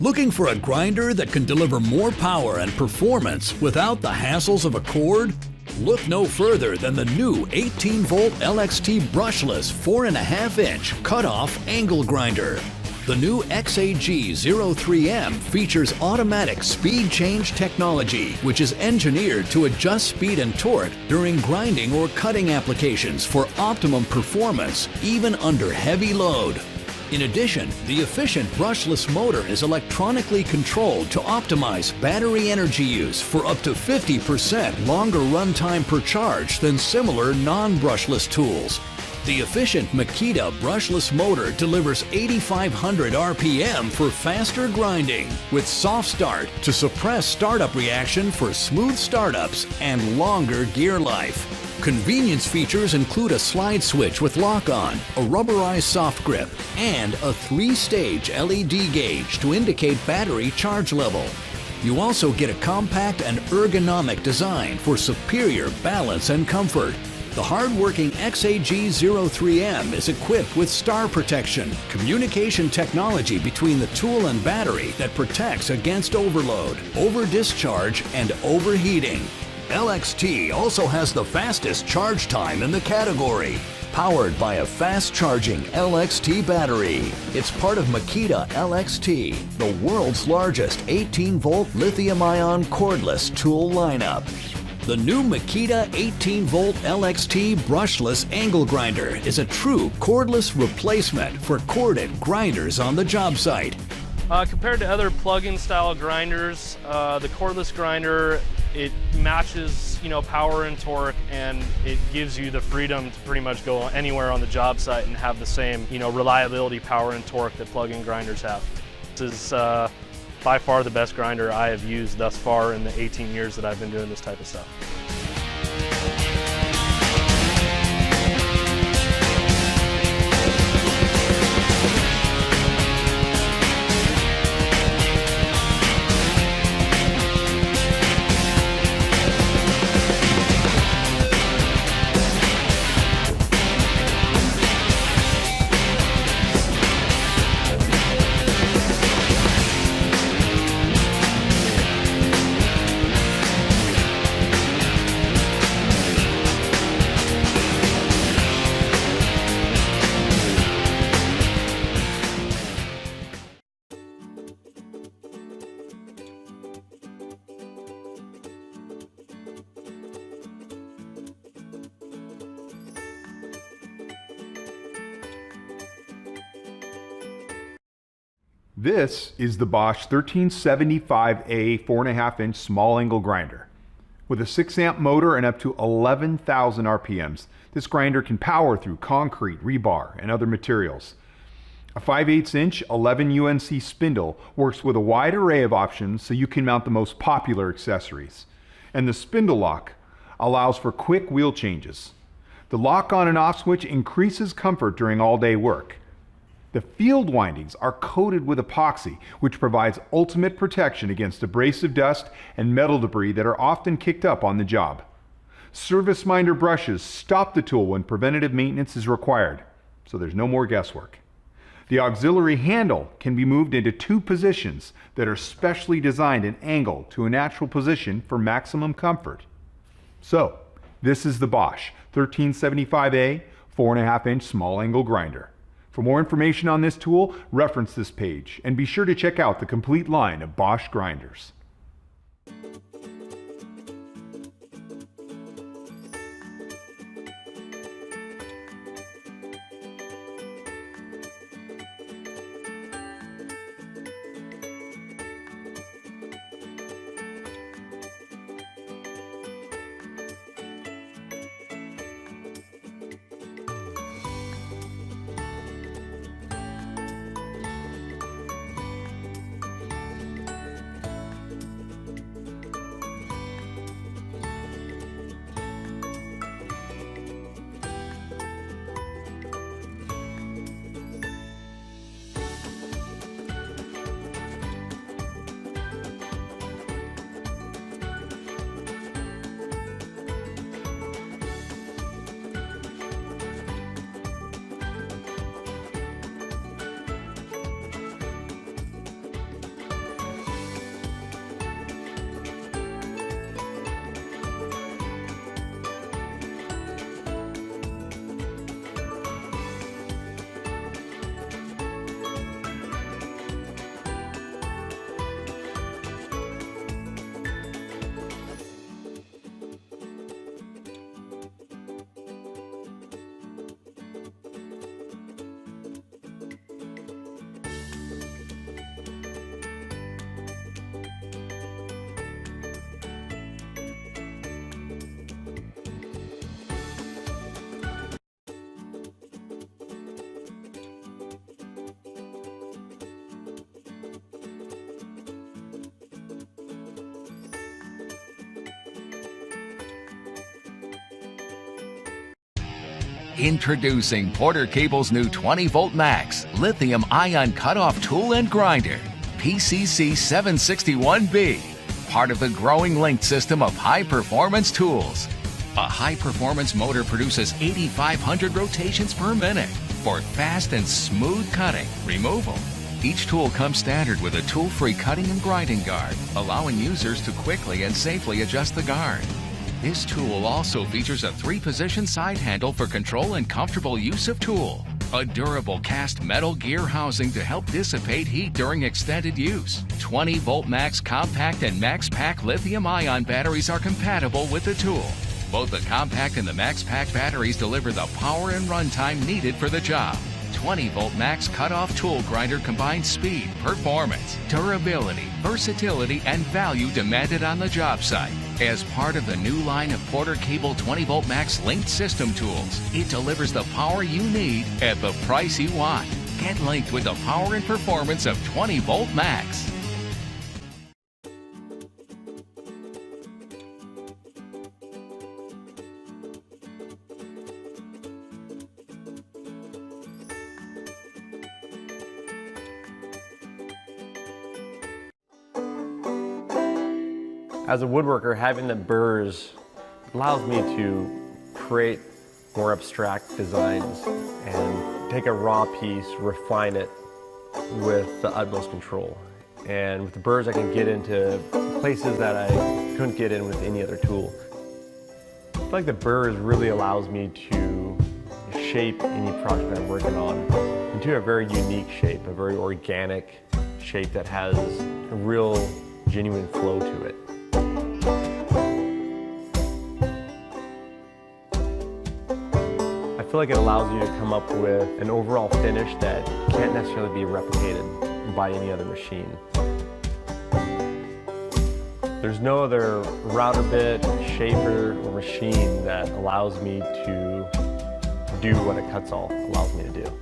Looking for a grinder that can deliver more power and performance without the hassles of a cord? Look no further than the new 18-volt LXT brushless 4.5-inch cut-off angle grinder. The new XAG03M features automatic speed change technology, which is engineered to adjust speed and torque during grinding or cutting applications for optimum performance, even under heavy load. In addition, the efficient brushless motor is electronically controlled to optimize battery energy use for up to 50% longer runtime per charge than similar non-brushless tools. The efficient Makita brushless motor delivers 8,500 RPM for faster grinding, with soft start to suppress startup reaction for smooth startups and longer gear life. Convenience features include a slide switch with lock-on, a rubberized soft grip, and a 3-stage LED gauge to indicate battery charge level. You also get a compact and ergonomic design for superior balance and comfort. The hard-working XAG03M is equipped with star protection, communication technology between the tool and battery that protects against overload, over-discharge, and overheating. LXT also has the fastest charge time in the category, powered by a fast-charging LXT battery. It's part of Makita LXT, the world's largest 18-volt lithium-ion cordless tool lineup. The new Makita 18-volt LXT brushless angle grinder is a true cordless replacement for corded grinders on the job site. Compared to other plug-in style grinders, the cordless grinder, it matches, power and torque, and it gives you the freedom to pretty much go anywhere on the job site and have the same, reliability, power, and torque that plug-in grinders have. This is by far the best grinder I have used thus far in the 18 years that I've been doing this type of stuff. This is the Bosch 1375A 4.5-inch small angle grinder. With a 6-amp motor and up to 11,000 RPMs, this grinder can power through concrete, rebar, and other materials. A 5/8-inch 11 UNC spindle works with a wide array of options so you can mount the most popular accessories. And the spindle lock allows for quick wheel changes. The lock on and off switch increases comfort during all-day work. The field windings are coated with epoxy, which provides ultimate protection against abrasive dust and metal debris that are often kicked up on the job. Service minder brushes stop the tool when preventative maintenance is required, so there's no more guesswork. The auxiliary handle can be moved into 2 positions that are specially designed and angled to a natural position for maximum comfort. So, this is the Bosch 1375A 4.5-inch small angle grinder. For more information on this tool, reference this page, and be sure to check out the complete line of Bosch grinders. Introducing Porter Cable's new 20-volt max lithium-ion cutoff tool and grinder, PCC 761B, part of the growing linked system of high-performance tools. A high-performance motor produces 8,500 rotations per minute for fast and smooth cutting, removal. Each tool comes standard with a tool-free cutting and grinding guard, allowing users to quickly and safely adjust the guard. This tool also features a 3-position side handle for control and comfortable use of tool, a durable cast metal gear housing to help dissipate heat during extended use. 20-volt max compact and max pack lithium-ion batteries are compatible with the tool. Both the compact and the max pack batteries deliver the power and runtime needed for the job. 20-volt max cutoff tool grinder combines speed, performance, durability, versatility, and value demanded on the job site. As part of the new line of Porter Cable 20-volt max linked system tools, it delivers the power you need at the price you want. Get linked with the power and performance of 20-volt max. As a woodworker, having the burrs allows me to create more abstract designs and take a raw piece, refine it with the utmost control. And with the burrs, I can get into places that I couldn't get in with any other tool. I feel like the burrs really allows me to shape any project I'm working on into a very unique shape, a very organic shape that has a real, genuine flow to it. I feel like it allows you to come up with an overall finish that can't necessarily be replicated by any other machine. There's no other router bit, shaper, or machine that allows me to do what a Kutzall allows me to do.